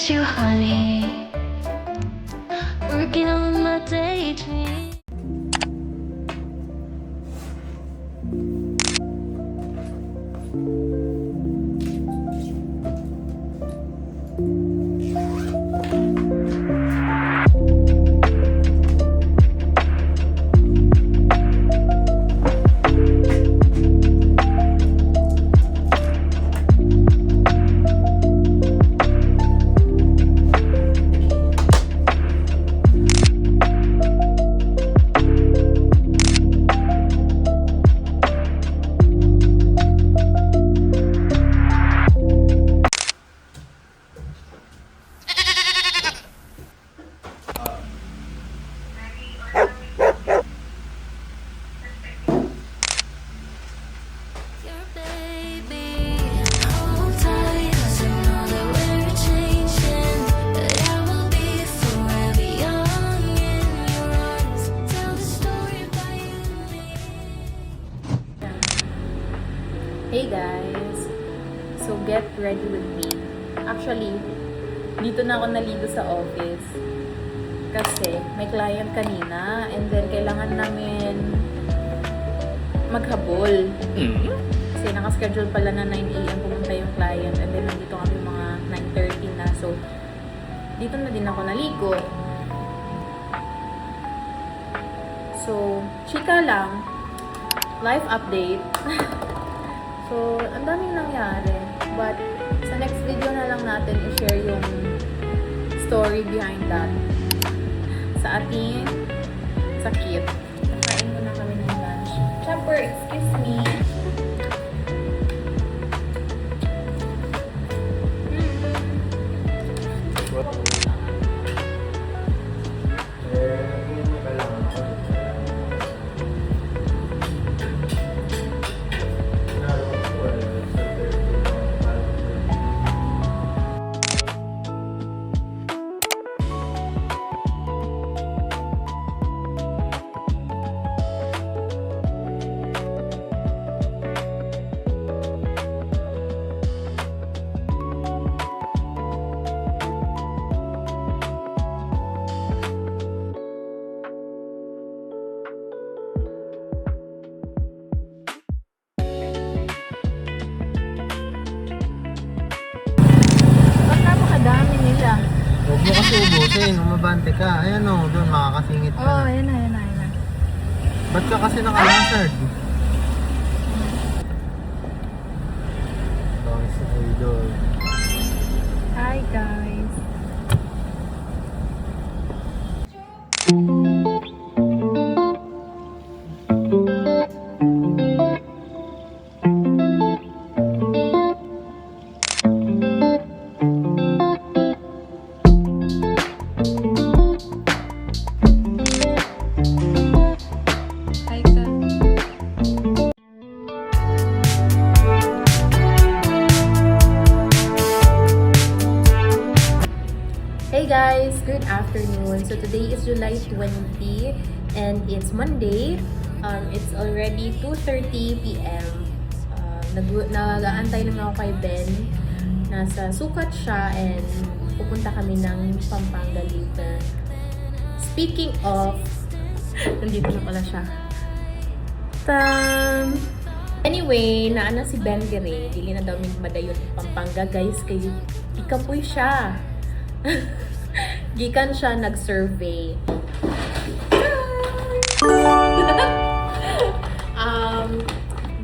miss you, honey. Working on my daydream. Hey guys! So get ready with me. Actually, dito na ako naligo sa office. Kasi may client kanina and then kailangan namin maghabol. Kasi nakaschedule pala na 9 AM pumunta yung client and then nandito kami mga 9:30 na. So, dito na din ako naligo. So, chika lang. Life update. So, ang daming nangyari. But, sa next video na lang natin i-share yung story behind that. Sa ating sakit. Nakain muna kami ng lunch. Siyempre, excuse me. Huwag mo kasi ubusin, umabante ka. Ayan o, doon makakasingit ka. Oh, ayan na. Ba't ka kasi naka-hazard? Bangis na idol. Hi guys! Hey guys, good afternoon. So today is July 20 and it's Monday. It's already 2:30 PM. Nag-aantay lang ako kay Ben. Nasa sukat siya and pupunta kami ng Pampanga later. Speaking of, nandito na pala siya. Anyway, naana si Ben Gere. Dili na daw madayon Pampanga guys. Kay ikapoy siya. Gikan siya nag-survey.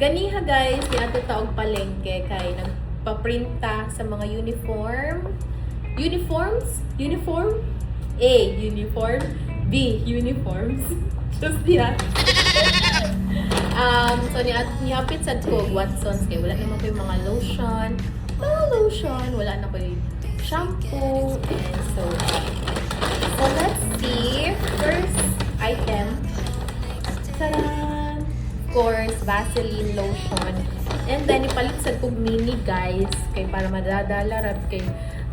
Ganiha guys, di ato taog palengke kay nagpaprinta sa mga uniform. Uniform? A. Uniform. B. Uniforms. Just yan. So nihapit sa ko Watsons kay wala naman ko yung mga lotion. Wala na ko yung shampoo and soap. So let's see. First item. Taran! Of course, Vaseline lotion. And then ipalit sa kog mini guys kay para madadala rat kay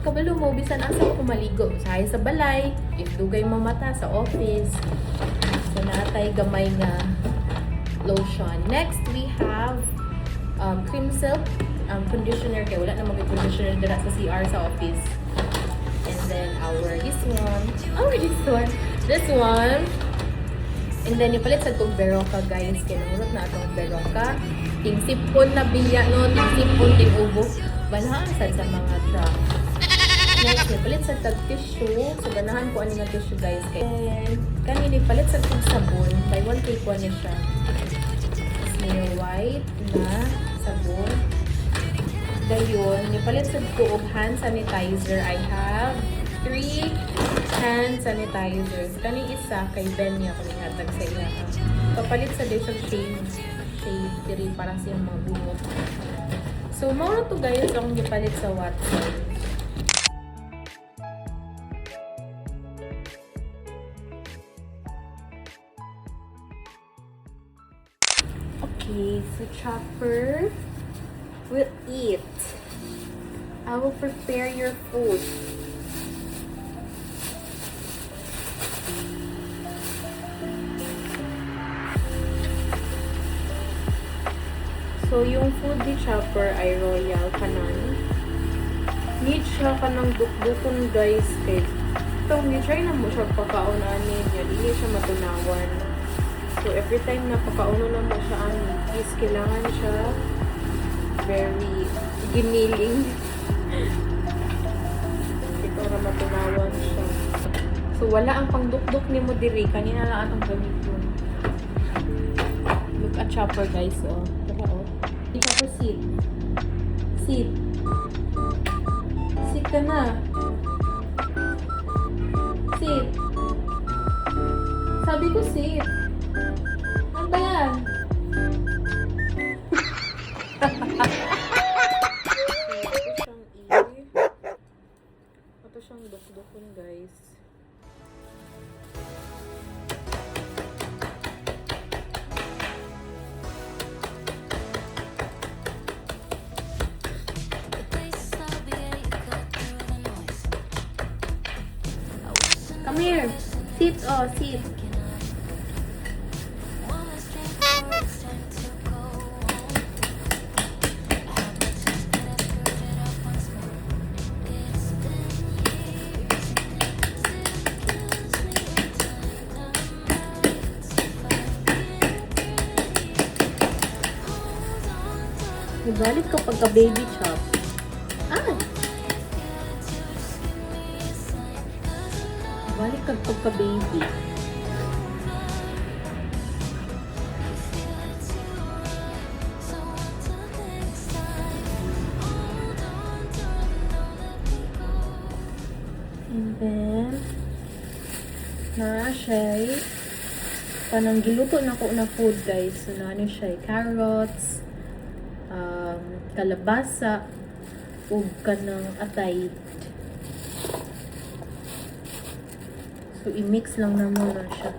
kabalo mo bisan asa ko maligo sa balay, if dugay mamata sa office. So natay gamay nga lotion. Next we have cream silk conditioner kay wala na mag-conditioner dira sa CR sa office. then this one. And then, ipalit sa itong Berocca, guys. Kinurot na itong Berocca. Ting sipon na bilya, no? Ting sipon, ting ubo. Banahan sa mga truck. Next, ipalit sa tag-tissue. So, ganahan ko ano na tissue, guys. And, kanina, ipalit sa sabon. Buy one, take one na siya. Snail white na sabon. Dayon, ipalit sa tuog hand sanitizer. I have 3 hand sanitizers. Kani isa kay Ben niya kung ihatag sa iya. Kapalit sa dish of shade 3 para siyang mga bunot. So, mao to guys ang gipalit sa Watson. Okay, so Chopper will eat. I will prepare your food. So, yung food ni Chopper ay royal kanan. Need siya ka ng dukdukon, guys. Kaya itong try na mo siya pagkaunanin niya. Dili siya matunawan. So, every time na pagkauno na mo siya is kailangan siya very giniling. Ito na matunawan siya. So, wala ang pangdukduk ni mo diri. Kanina lang ang ganito. Look at Chopper, guys. Oh. Diba, oh. Di Chopper, sit. Sit. Sit ka na. Sit. Sabi ko, sit. Ano ba yan? Ito siyang dukdukon, guys. Come here. Sit, oh, sit. Ibalik ka pagka-baby chop. Ah! Ibalik ka pagka-baby. And then, na siya panang giluto na ko na food, guys. So, na ano siya, carrots, kalabasa, ug kanang atay. So, i-mix lang na mo na siya.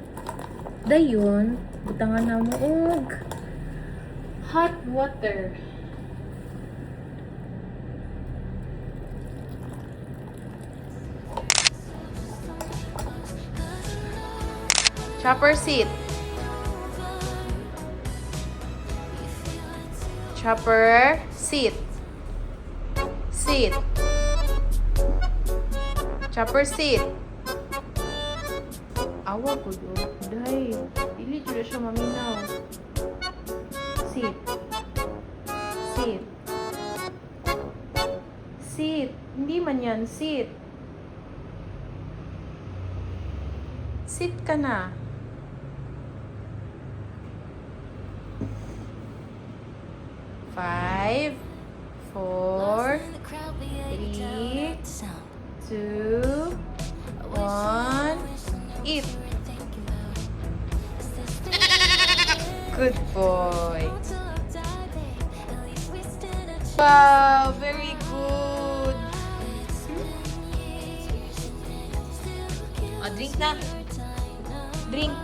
Dayon, butangan na mo og hot water. Chopper, sit. Chopper, sit. Sit. Chopper, sit. Awa ko do. Day. Dili jud siya maminaw. Sit. Sit. Sit. Hindi man yan. Sit. Sit ka na. Five, 4, 3, 2, 1, eat. Good boy. Wow, very good. Drink na. Drink.